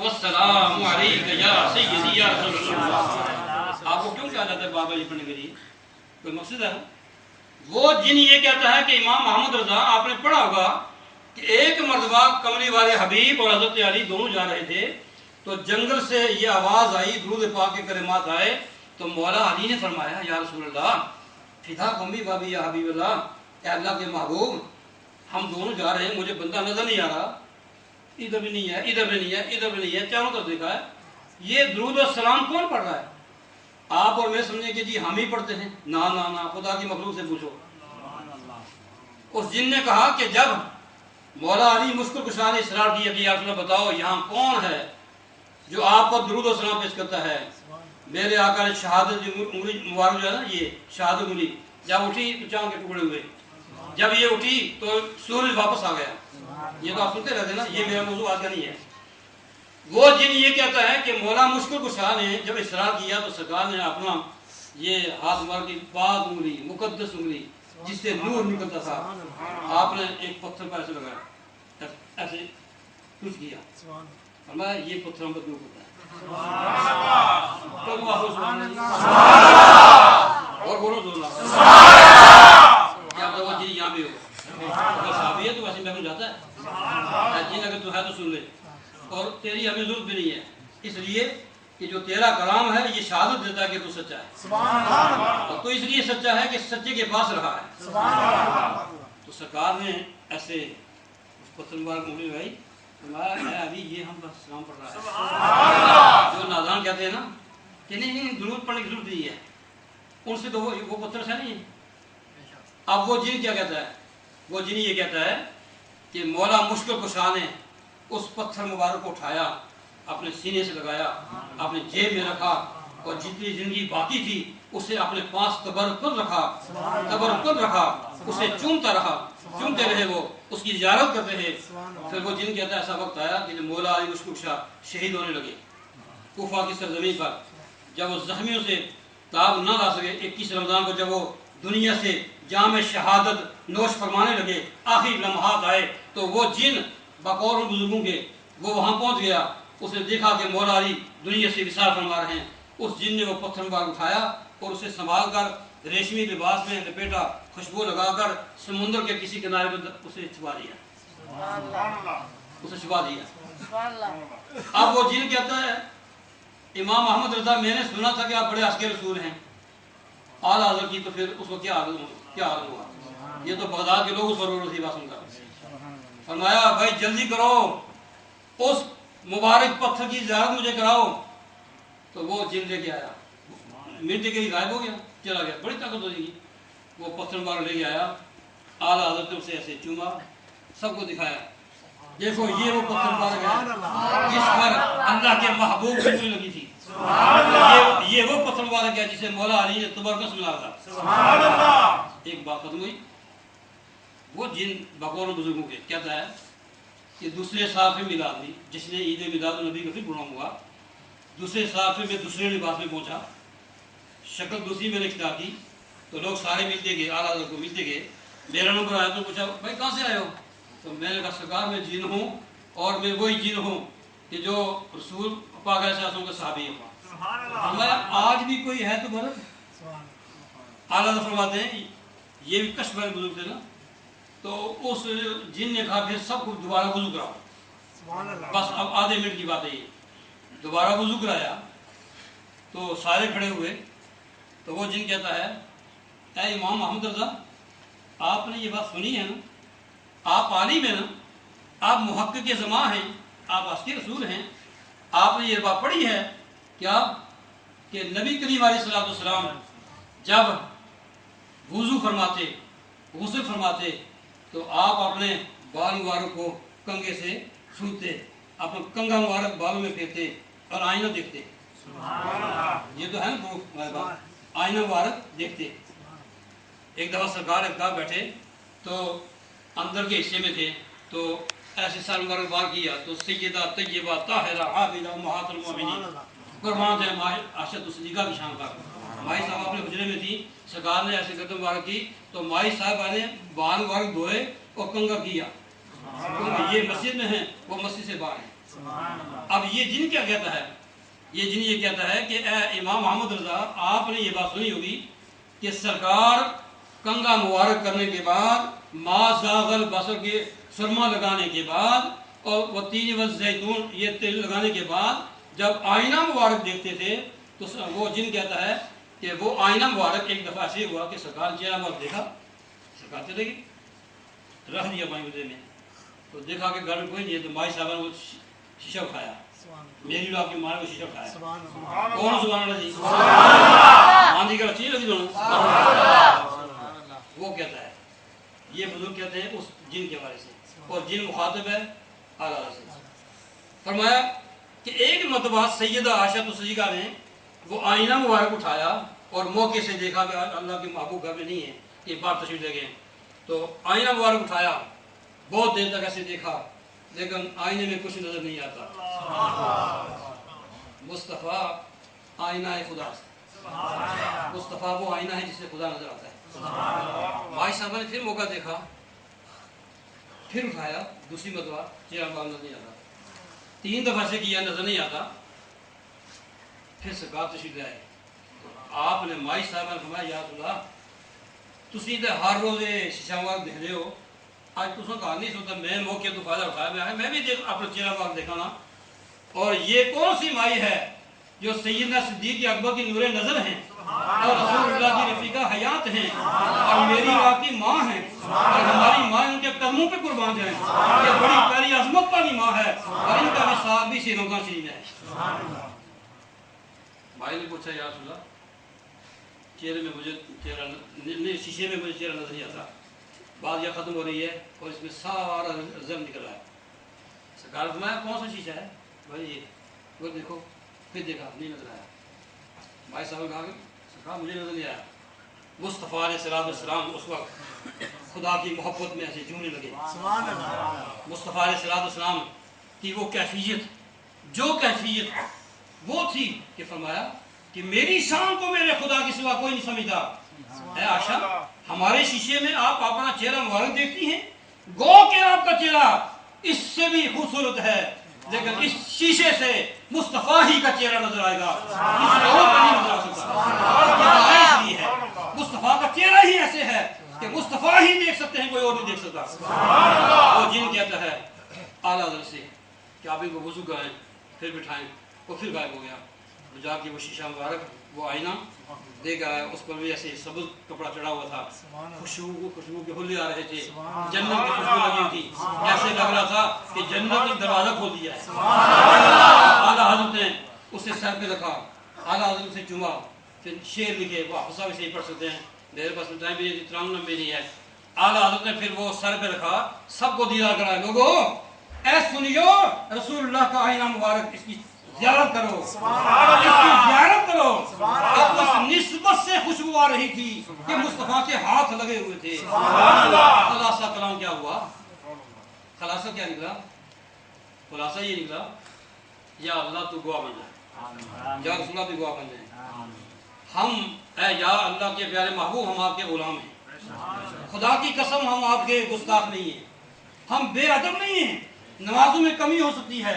वस्सलामु अलैका या सय्यदी या रसूल अल्लाह। आपको क्यों कहा जाता है बाबा जी पढ़ने के लिए? कोई मकसद है? वो जिन ये कहता है कि इमाम मोहम्मद रजा, आपने पढ़ा होगा कि एक मर्तबा कमली वाले हबीब और हजरत अली दोनों जा रहे थे, तो जंगल से ये आवाज आई, दुरूद पाक के कलिमात आए, तो मौला अली ने फरमाया या रसूल अल्लाह फिदा कमी बाबी या हबीब अल्लाह, अल्लाह के महबूब हम दोनों जा रहे हैं, मुझे बंदा नजर नहीं आ रहा, इधर भी नहीं है, इधर भी नहीं है, इधर भी नहीं है, चारों तरफ देखा है, ये दुरूद और सलाम कौन पढ़ रहा है? आप और मैं समझे कि जी हम ही पढ़ते हैं। ना ना ना, खुदा की मखलूक से पूछो। उस जिन ने कहा कि जब मौला अली मुस्कुर कुशा ने इसरार किया कि आपने बताओ यहाँ कौन है जो आप पर दुरूद और सलाम पेश करता है? मेरे आका ने शहादत उंगली मुबारक जो है ना, ये शहादत उंगली जब उठी तो चांद के टुकड़े हुए, जब ये उठी तो सूरज वापस आ गया। ये तो आप सुनते रहते ना, ये मेरा मौजूद आज का नहीं है। वो जिन ये कहता है कि मौला मुश्किल कुशा ने जब इसरार किया तो सरकार ने अपना ये हाथ मार की पाक उंगली, मुकद्दस उंगली जिससे नूर निकलता था, आपने एक पत्थर पर ऐसे लगाया, ऐसे कुछ किया, फरमाया ये पत्थर हम पर दूर होता है। और बोलो जोरदार, क्या पता वो जिन यहाँ भी हो, अगर साहबी है तो वैसे महफिल जाता है, जिन अगर तू है तो सुन ले, और तेरी हमें जरूरत भी नहीं है, इसलिए कि जो तेरा कलाम है ये शहादत देता है कि तू सच्चा है, और तो इसलिए सच्चा है कि सच्चे के पास रहा है। तो सरकार ने ऐसे उस पत्थर मुबारक उंगली लगाई, अभी ये हम बस सलाम पढ़ रहा है। जो नादान कहते हैं ना कि नहीं नहीं दुरूद पढ़ने की जरूरत नहीं है, उनसे तो वो पत्थर से नहीं है। अब वो जिन क्या कहता है? वो जिन ये कहता है कि मौला मुश्किल कुशा ने उस पत्थर मुबारक को उठाया, अपने सीने से लगाया, अपने जेब में रखा, और जितनी जिंदगी बाकी थी उसे अपने पास तबरकुन रखा, उसे चूमता रहा, चूमते रहे, वो उसकी इजारत करते रहे। फिर वो जिन कहता है ऐसा वक्त आया कि मौला अली मुश्किल कुशा शहीद होने लगे कूफा की सरजमीन पर। जब वो जख्मियों से ताब न ला सके, 21 रमजान को जब वो दुनिया से जाम शहादत नोश फरमाने लगे, आखिरी लम्हात आए, तो वो जिन बकौल बुजुर्गों के वो वहाँ पहुँच गया, उसने देखा कि मौला अली दुनिया से विसार फरमा रहे हैं। उस जिन ने वो पत्थर मुबारक उठाया और उसे संभाल कर रेशमी लिबास में लपेटा, खुशबू लगाकर समुद्र के किसी किनारे पर उसे छुपा दिया, उसे छुपा दिया। अब वो जिन कहता है इमाम मोहम्मद रजा मैंने सुना था कि आप बड़े आशिक़ रसूल हैं, आला हज़रत की, तो फिर उसको क्या हाल हुआ? ये तो बगदाद के लोग उस पर रो रही बात सुनकर। फरमाया भाई जल्दी करो, उस मुबारक पत्थर की ज़ियारत मुझे कराओ। तो वो जिन लेके आया, मिनट के लिए गायब हो गया, चला गया, बड़ी ताकत हो जाएगी। वो पत्थर मुबारक लेके आया, आला हज़रत ने उसे ऐसे चूमा, सबको दिखाया, देखो ये वो पत्थर मुबारक है जिस पर अल्लाह के महबूब की उंगली लगी थी, ये वो पत्थर मुबारक है जिसे मौला अली ने तबरकस मिला था। एक बात खत्म हुई। वो जिन बकौल बुजुर्गों के कहता है कि दूसरे साफे मिलाद में, जिसने ईद मिलाद नबी का फिर प्रोग्राम हुआ, दूसरे साफे में दूसरे लिबास में पहुंचा, शक्ल दूसरी मैंने इख्तियार की, तो लोग सारे मिलते गए, आला को मिलते गए। मेरा नंबर आया तो पूछा भाई कहाँ से आए हो? तो मैंने कहा सरकार मैं जिन हूँ, और मैं वही जिन हूँ कि जो रसूल पाक का साहबी हूँ। हमारा आज भी कोई है तो बोलो। आला फरमाते हैं ये भी कश्फ वाले बुजुर्ग थे ना, तो उस जिन ने कहा फिर सबको दोबारा वुज़ू कराओ, बस अब आधे मिनट की बात है ये। दोबारा वुज़ू कराया तो सारे खड़े हुए, तो वो जिन कहता है ऐ इमाम मोहम्मद रज़ा आपने ये बात सुनी है ना, आप आलिम हैं ना, आप मुहक्किक़ ज़मा हैं, आप आशिक़ रसूल हैं, आपने ये बात पढ़ी है क्या कि नबी करीम अलैहिस्सलाम जब वुज़ू फरमाते, गुस्ल फरमाते, तो आप अपने बाल मुबारक को कंघे से छूते, अपना कंघा मुबारक बालों में फेरते और आईना देखते। ये तो है ना प्रूफ हमारे पास, आईना मुबारक देखते। एक दफ़ा सरकार इफ्तार बैठे तो अंदर के हिस्से में थे, तो ऐसे सर मुबारक बार किया तो सैयदा तय्यबा ताहिरा आबिदा उम्महातुल मोमिनीन कुर्बान है आयशा सिद्दीक़ा की शान पर। माई साहब अपने हुजरे में थी, सरकार ने ऐसे गर्दन मुबारक की तो माई साहब ने बाल मुबारक धोए और कंघा किया, क्योंकि ये मस्जिद में है, वो मस्जिद से बाहर है। اب یہ جن کیا کہتا ہے؟ یہ جن یہ کہتا ہے کہ اے امام محمد رضا، آپ نے یہ بات سنی ہوگی کہ سرکار کنگا مبارک کرنے کے بعد، ما زاغ البصر کے سرما لگانے کے بعد، اور وہ تین والزیتون یہ تیل لگانے کے بعد جب آئینہ مبارک دیکھتے تھے تو وہ جن کہتا ہے کہ وہ آئینہ مبارک ایک دفعہ ایسے ہوا کہ سرکار چہرہ مبارک دیکھا، سرکار چلے گی، رکھ دیا پانی مدے میں، تو دیکھا کہ گھر میں کوئی نہیں ہے، تو مائی صاحبہ نے وہ شیشہ اٹھایا، میری لوگ آپ کی ماں نے وہ شیشہ اٹھایا، کون سبحان اللہ جی؟ مان جی کا اچھی لگی دونوں، وہ کہتا ہے، یہ بزرگ کہتے ہیں اس جن کے بارے سے، اور جن مخاطب ہے اعلیٰ سے۔ فرمایا کہ ایک مرتبہ سیدہ عائشہ صدیقہ نے وہ آئینہ مبارک اٹھایا اور موقع سے دیکھا کہ اللہ کے محبوب گھر میں نہیں ہے، یہ بات تشریف لے گئے، تو آئینہ مبارک اٹھایا، بہت دیر تک ایسے دیکھا، لیکن آئینے میں کچھ نظر نہیں آتا۔ مصطفیٰ آئینہ خدا سے، مصطفیٰ وہ آئینہ ہے جس سے خدا نظر آتا ہے۔ مائی صاحبہ نے پھر موقع دیکھا، پھر اٹھایا، دوسری مرتبہ چہرہ مبارک نظر نہیں آتا، 3 دفعہ سے کیا نظر نہیں آتا، پھر سرکار تشریف لے آئے، آپ نے مائی صاحبہ نے فرمایا یا رسول اللہ تسی تے ہر روز شیشہ مبارک دیکھ رہے ہو، آج تسوں کہا نہیں سوتا، میں موقع تو فائدہ اٹھایا میں بھی اپنا چہرہ مبارک دیکھا نا، اور یہ کون سی مائی ہے جو سیدنا صدیق اکبر کی نور نظر ہیں اور رسول اللہ کی رفیقہ حیات ہیں اور میری آپ کی ماں ہیں اور ہماری ماں ان کے قدموں پہ قربان جائیں، یہ بڑی پیاری عظمت والی ماں ہے اور ان کا بھی صاحب بھی سیروں کا شرین ہے۔ بھائی نے پوچھا یا رسول اللہ چہرے میں مجھے چہرہ نہیں، شیشے میں مجھے چہرہ نظر نہیں آتا، بعد یہ ختم ہو رہی ہے اور اس میں سارا زر نکل رہا ہے، سرکار فرمایا کون سا شیشہ ہے؟ بھائی یہ وہ دیکھو، پھر دیکھا نہیں نظر آیا، بھائی صاحب نے کہا کہ سرکار مجھے نظر نہیں آیا۔ مصطفیٰ علیہ السلام اس وقت خدا کی محبت میں ایسے جھومنے لگے، مصطفیٰ علیہ السلام کی وہ کیفیت، جو کیفیت وہ تھی کہ فرمایا کہ میری شان کو میرے خدا کے سوا کوئی نہیں سمجھتا۔ اے عائشہ ہمارے شیشے میں آپ اپنا چہرہ مبارک دیکھتی ہیں، گو کہ آپ کا چہرہ اس سے بھی خوبصورت ہے، لیکن اس شیشے سے مصطفیٰ ہی کا چہرہ نظر آئے گا، کسی اور کا نہیں نظر آ سکتا، یہ اس لیے ہے مصطفیٰ کا چہرہ ہی ایسے ہے کہ مصطفیٰ ہی دیکھ سکتے ہیں، کوئی اور نہیں دیکھ سکتا۔ وہ جن کہتا ہے اعلیٰ حضرت سے کہ آپ ان کو وضو کرائیں، پھر بٹھائیں، وہ پھر غائب ہو گیا، جا کے وہ شیشہ مبارک وہ آئینہ دیکھ آیا، اس پر بھی ایسے سبز کپڑا چڑھا ہوا تھا، خوشبو کے حلے آ رہے تھے، جنت کی خوشبو لگی ہوئی تھی، ایسے لگ رہا تھا کہ جنت نے دروازہ کھول دیا ہے۔ اعلیٰ حضرت نے اسے سر پہ رکھا، اعلیٰ حضرت سے چوما، پھر شعر لکھے، وہ حفصہ بھی صحیح پڑھ سکتے ہیں، میرے پاس ٹائم بھی اترام لمبی نہیں ہے۔ اعلیٰ حضرت نے پھر وہ سر پہ رکھا، سب کو دیدار کرائے، لوگوں اے سنیو رسول اللہ کا آئینہ مبارک، اس کی زیارت کرو، اس کی زیارت کرو۔ اب اس نسبت سے خوشبو آ رہی تھی کہ مصطفیٰ کے ہاتھ لگے ہوئے تھے۔ خلاصہ کلام کیا ہوا؟ خلاصہ کیا نکلا؟ خلاصہ یہ نکلا یا اللہ تو گواہ بن جائے، یا رسول اللہ بھی گواہ بن جائے، ہم اے یا اللہ کے پیارے محبوب ہم آپ کے غلام ہیں، خدا کی قسم ہم آپ کے گستاخ نہیں ہیں، ہم بے ادب نہیں ہیں، نمازوں میں کمی ہو سکتی ہے۔